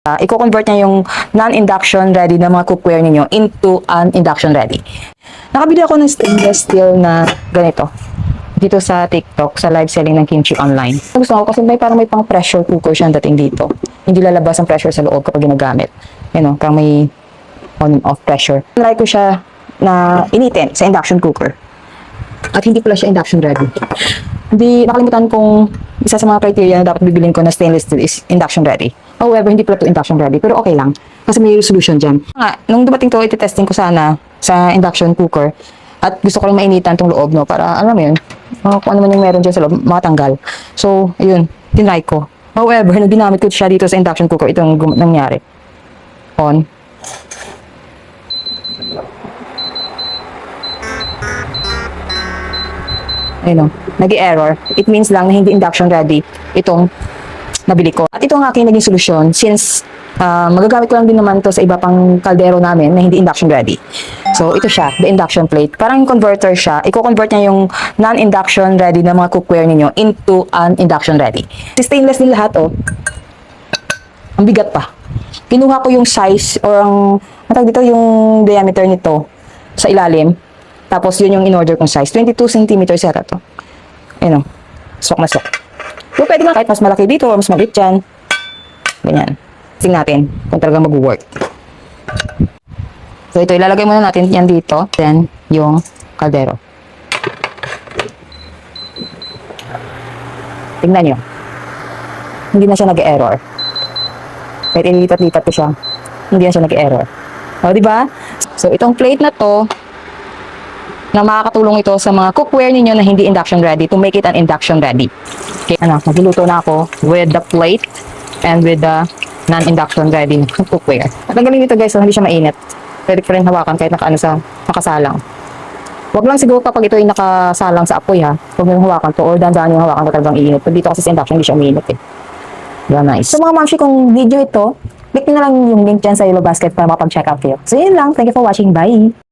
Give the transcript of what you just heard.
i-convert niya yung non-induction ready na mga cookware ninyo into an induction ready. Nakabili ako ng stainless steel na ganito dito sa TikTok, sa live selling ng Kimchi Online. Gusto ko kasi parang may pang pressure cooker siya dating dito. Hindi lalabas ang pressure sa loob kapag ginagamit. Parang may on and off pressure. Try ko siya na initin sa induction cooker. At hindi pala siya induction ready. Hindi, nakalimutan kong isa sa mga criteria na dapat bibilin ko na stainless steel is induction ready. However, hindi pala ito induction ready. Pero okay lang. Kasi may solution dyan. Nung dumating to, iti-testing ko sana sa induction cooker. At gusto ko rin mainitan tong loob, no? Para, alam mo yun, kung ano man yung meron dyan sa loob, matanggal. So, yun, tinry ko. However, nung ginamit ko siya dito sa induction cooker, itong nangyari. On. Ayun, nag-error. It means lang na hindi induction ready itong nabili ko. At ito ang aking naging solusyon since magagamit ko lang din naman to sa iba pang kaldero namin na hindi induction ready. So, ito siya, the induction plate. Parang converter siya. I-convert niya yung non-induction ready na mga cookware ninyo into an induction ready. Si stainless din lahat, oh. Ang bigat pa. Kinuha ko yung size or dito, yung diameter nito sa ilalim. Tapos, yun yung in-order kong size. 22 cm yata to. Ayun, oh. Sok na sok. So, pwede nga kahit mas malaki dito o mas maliit dyan. Ganyan. Tingnan natin kung talaga mag-work. So, ito, ilalagay muna natin yan dito. Then, yung kaldero. Tingnan nyo. Hindi na siya nag-error. Kahit ilipat-lipat ko siya, hindi na siya nag-error. O, diba? So, itong plate na to, na makakatulong ito sa mga cookware ninyo na hindi induction ready to make it an induction ready. Okay, nagluluto na ako with the plate and with the non-induction ready cookware. At ang galing dito guys, so hindi siya mainit. Pwede ko rin hawakan kahit nakasalang. Huwag lang siguro kapag ito ay nakasalang sa apoy ha. Huwag yung hawakan to or dandahan yung hawakan ko talagang iinit. Pero dito kasi sa induction hindi siya mainit eh. Yeah, nice. So mga mamshi, kung video ito, click nyo na lang yung link dyan sa yellow basket para makapag-check out kayo. So yun lang. Thank you for watching. Bye!